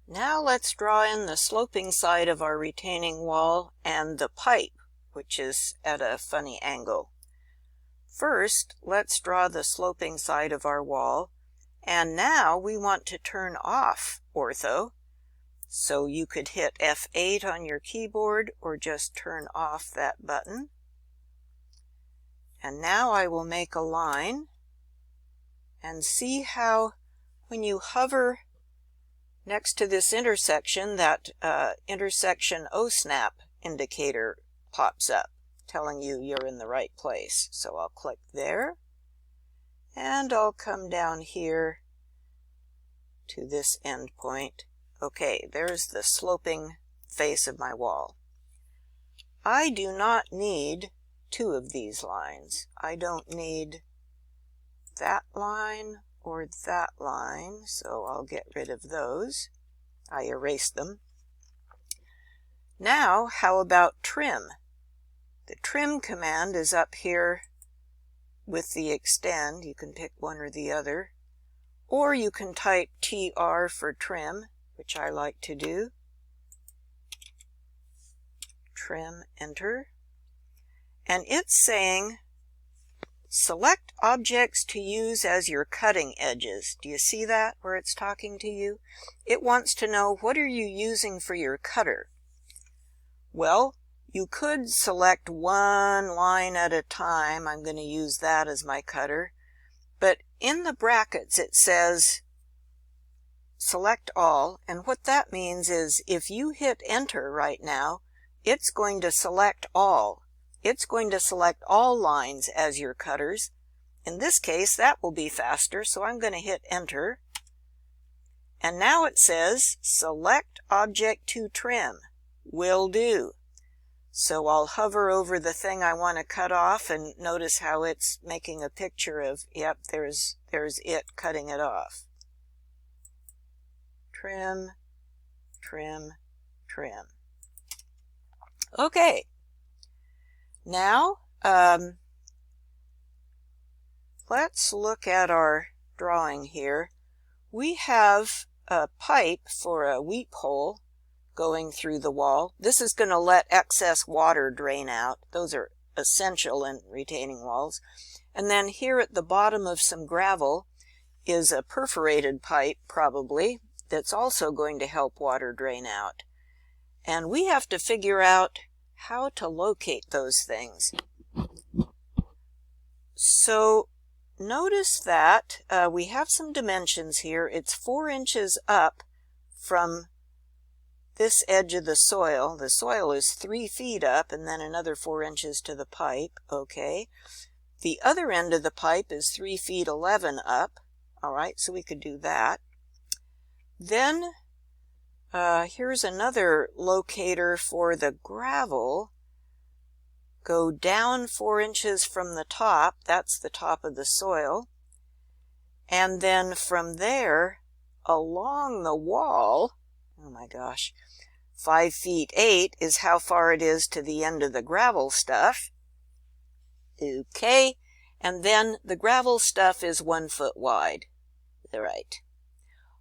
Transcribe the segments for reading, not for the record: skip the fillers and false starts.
Now let's draw in the sloping side of our retaining wall and the pipe, which is at a funny angle. First, let's draw the sloping side of our wall, and now we want to turn off ortho. So you could hit F8 on your keyboard or just turn off that button. And now I will make a line and see how when you hover next to this intersection, that intersection O-snap indicator pops up, telling you you're in the right place. So I'll click there, and I'll come down here to this end point. Okay, there's the sloping face of my wall. I do not need two of these lines. I don't need that line or that line, so I'll get rid of those. I erased them. Now, how about trim? The trim command is up here with the extend. You can pick one or the other. Or you can type TR for trim, which I like to do. Trim, enter. And it's saying, select objects to use as your cutting edges. Do you see that where it's talking to you? It wants to know, what are you using for your cutter? Well, you could select one line at a time. I'm going to use that as my cutter. But in the brackets it says select all, and what that means is if you hit enter right now, it's going to select all. It's going to select all lines as your cutters. In this case, that will be faster, so I'm going to hit enter. And now it says select object to trim. Will do. So I'll hover over the thing I want to cut off, and notice how it's making a picture of, yep, there's it cutting it off. Trim, trim, trim. Okay. Now, let's look at our drawing here. We have a pipe for a weep hole going through the wall. This is going to let excess water drain out. Those are essential in retaining walls. And then here at the bottom of some gravel is a perforated pipe, probably, that's also going to help water drain out. And we have to figure out how to locate those things. So notice that we have some dimensions here. It's 4 inches up from this edge of the soil. The soil is 3 feet up, and then another 4 inches to the pipe. Okay. The other end of the pipe is 3 feet 11 up. All right, so we could do that. Then here's another locator for the gravel. Go down 4 inches from the top. That's the top of the soil. And then from there, along the wall, oh my gosh, 5 feet 8 is how far it is to the end of the gravel stuff. Okay, and then the gravel stuff is 1 foot wide. Right.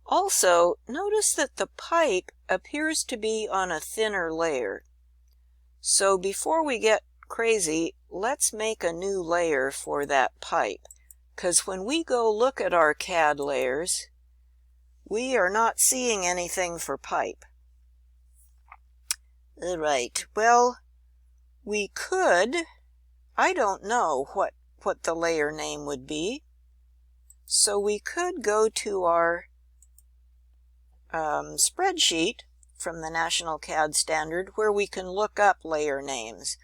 Also, notice that the pipe appears to be on a thinner layer. So before we get crazy, let's make a new layer for that pipe. Because when we go look at our CAD layers, we are not seeing anything for pipe. All right, well, we could, I don't know what the layer name would be. So we could go to our spreadsheet from the National CAD Standard where we can look up layer names.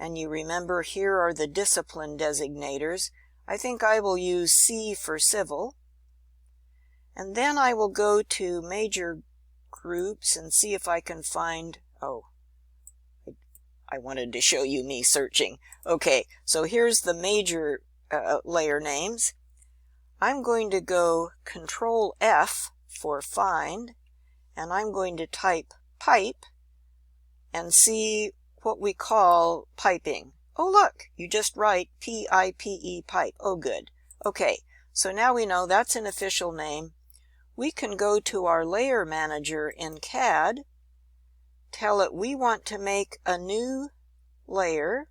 And you remember here are the discipline designators. I think I will use C for civil. And then I will go to major groups and see if I can find, oh, I wanted to show you me searching. Okay, so here's the major layer names. I'm going to go Control F for find, and I'm going to type pipe and see what we call piping. Oh look, you just write P-I-P-E pipe. Oh good. Okay, so now we know that's an official name. we can go to our layer manager in CAD, tell it we want to make a new layer,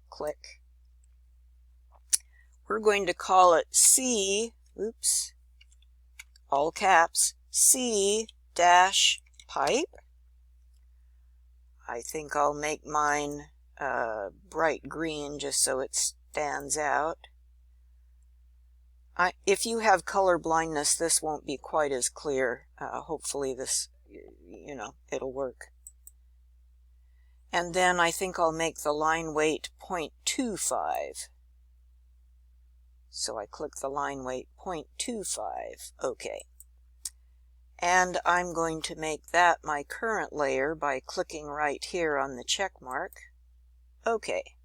click. We're going to call it C, oops, all caps, C-pipe. I think I'll make mine bright green just so it stands out. If you have color blindness, this won't be quite as clear. Hopefully this, it'll work. And then I think I'll make the line weight 0.25. So I click the line weight 0.25. Okay. And I'm going to make that my current layer by clicking right here on the check mark. Okay.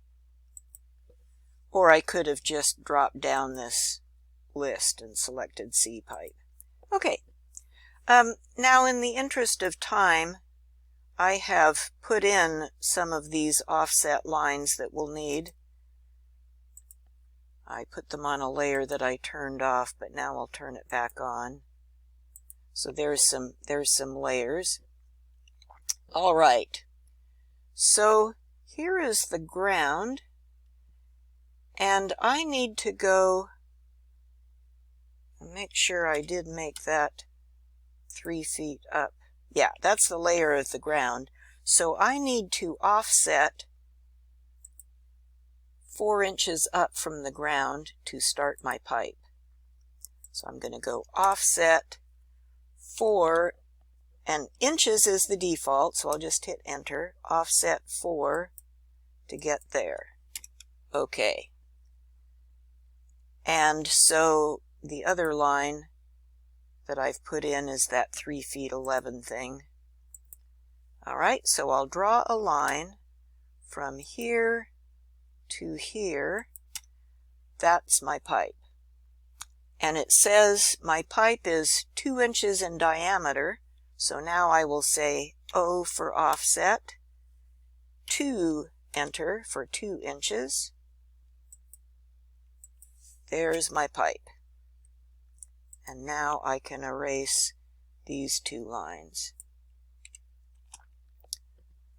Or I could have just dropped down this list and selected C-pipe. Okay. Now in the interest of time, I have put in some of these offset lines that we'll need. I put them on a layer that I turned off, but now I'll turn it back on. So there's some layers. All right. So here is the ground, and I need to go and make sure I did make that 3 feet up. Yeah, that's the layer of the ground. So I need to offset 4 inches up from the ground to start my pipe. So I'm going to go offset 4, and inches is the default, so I'll just hit enter, offset 4 to get there. Okay. And so the other line that I've put in is that 3 feet 11 thing. All right, so I'll draw a line from here to here. That's my pipe. And it says my pipe is 2 inches in diameter. So now I will say O for offset, 2, enter for 2 inches. There's my pipe. And now I can erase these 2 lines.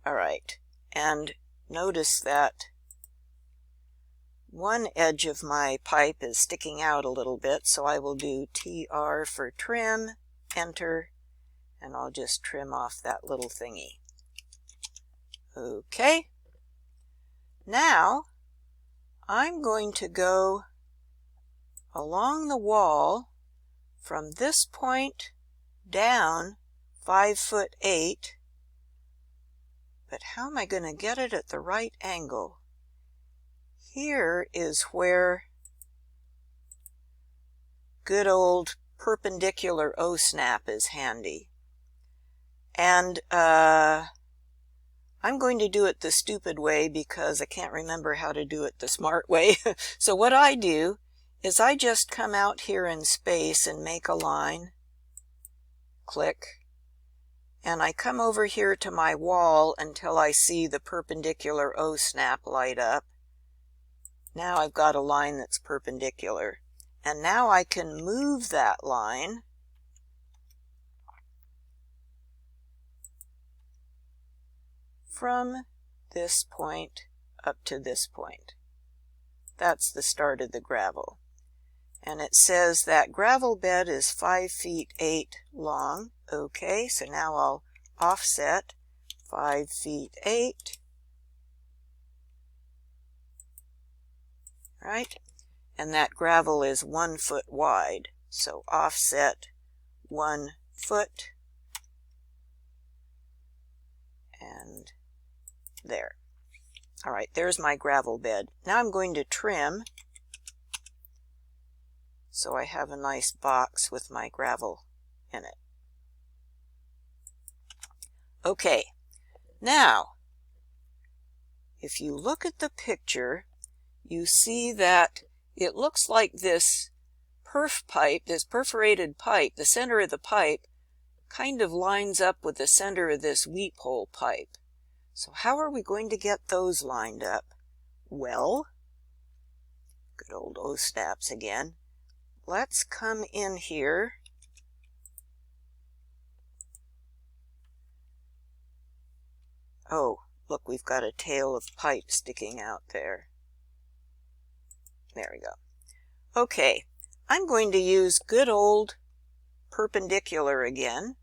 All right, and notice that one edge of my pipe is sticking out a little bit, so I will do TR for trim, enter, and I'll just trim off that little thingy. Okay. Now I'm going to go along the wall from this point down 5'8". But how am I going to get it at the right angle? Here is where good old perpendicular O-snap is handy. And I'm going to do it the stupid way because I can't remember how to do it the smart way. So what I do is I just come out here in space and make a line, click, and I come over here to my wall until I see the perpendicular O-snap light up. Now I've got a line that's perpendicular. And now I can move that line from this point up to this point. That's the start of the gravel. And it says that gravel bed is 5'8" long. Okay, so now I'll offset 5'8". Right? And that gravel is 1 foot wide. So offset 1 foot. And there. All right, there's my gravel bed. Now I'm going to trim so I have a nice box with my gravel in it. Okay, now if you look at the picture, you see that it looks like this perf pipe, this perforated pipe, the center of the pipe kind of lines up with the center of this weep hole pipe. So how are we going to get those lined up? Well, good old O-snaps again. Let's come in here Oh, look, we've got a tail of pipe sticking out there. There we go. Okay, I'm going to use good old perpendicular again.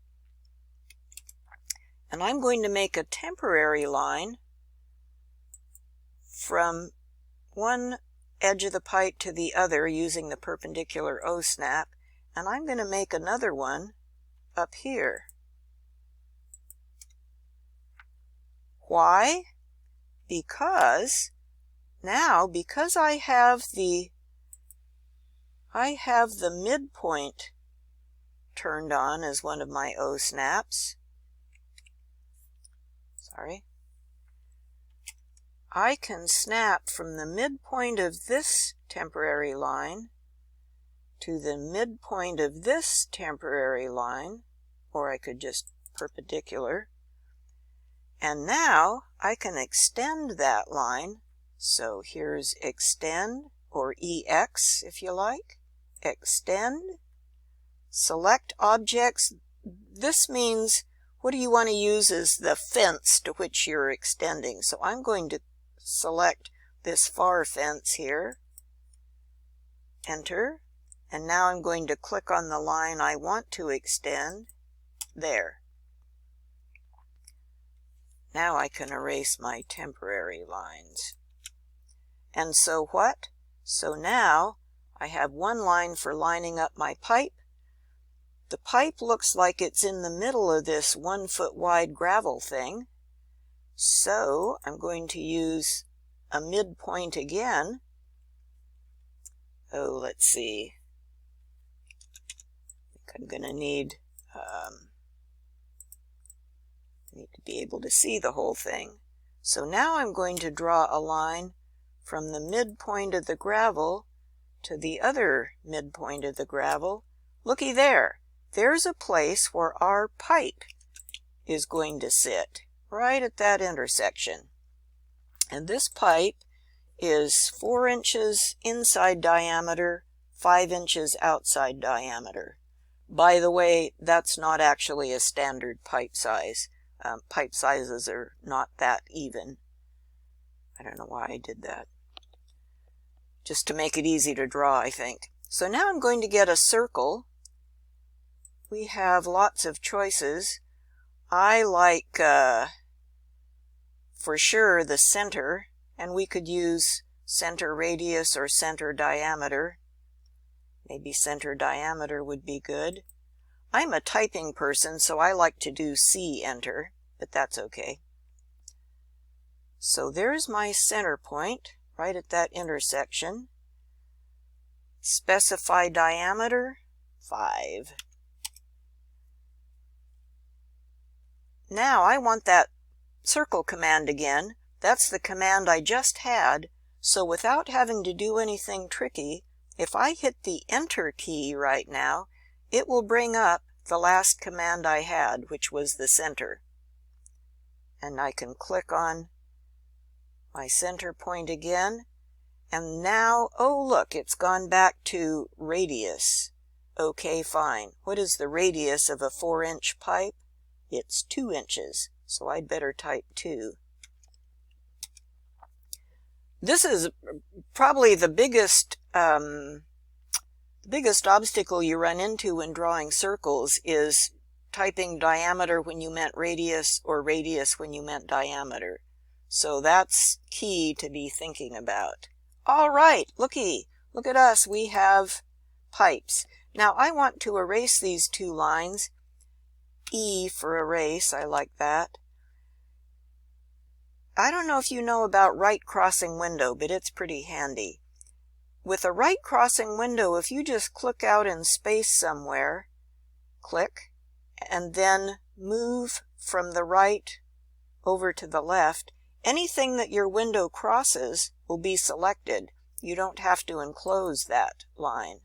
And I'm going to make a temporary line from one edge of the pipe to the other using the perpendicular O-snap, and I'm going to make another one up here. Why? Because now, because I have the midpoint turned on as one of my O-snaps. Sorry. I can snap from the midpoint of this temporary line to the midpoint of this temporary line, or I could just perpendicular. And now I can extend that line. So here's extend, or EX if you like. Extend. Select objects. This means what do you want to use as the fence to which you're extending. So I'm going to select this far fence here. Enter. And now I'm going to click on the line I want to extend. There. Now I can erase my temporary lines. And so what? So now I have one line for lining up my pipe. The pipe looks like it's in the middle of this 1 foot wide gravel thing. So I'm going to use a midpoint again. Oh, let's see. I think I'm going to need to be able to see the whole thing. So now I'm going to draw a line from the midpoint of the gravel to the other midpoint of the gravel. Looky there. There's a place where our pipe is going to sit, right at that intersection. And this pipe is 4 inches inside diameter, 5 inches outside diameter. By the way, that's not actually a standard pipe size. Pipe sizes are not that even. I don't know why I did that. Just to make it easy to draw, I think. So now I'm going to get a circle. We have lots of choices. I like, for sure, the center, and we could use center radius or center diameter. Maybe center diameter would be good. I'm a typing person, so I like to do C enter, but that's okay. So there's my center point, right at that intersection. Specify diameter, 5. Now I want that circle command again. That's the command I just had. So without having to do anything tricky, if I hit the Enter key right now, it will bring up the last command I had, which was the center. And I can click on my center point again. And now, oh look, it's gone back to radius. Okay, fine. What is the radius of a 4-inch pipe? It's 2 inches, so I'd better type 2. This is probably the biggest obstacle you run into when drawing circles is typing diameter when you meant radius or radius when you meant diameter. So that's key to be thinking about. All right, look at us. We have pipes. Now I want to erase these 2 lines. E for erase, I like that. I don't know if you know about right crossing window, but it's pretty handy. With a right crossing window, if you just click out in space somewhere, click, and then move from the right over to the left, anything that your window crosses will be selected. You don't have to enclose that line.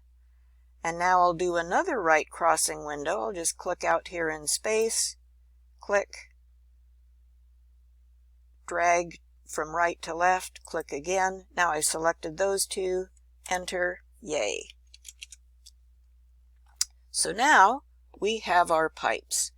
And now I'll do another right crossing window. I'll just click out here in space, click, drag from right to left, click again. Now I've selected those 2, enter, yay. So now we have our pipes.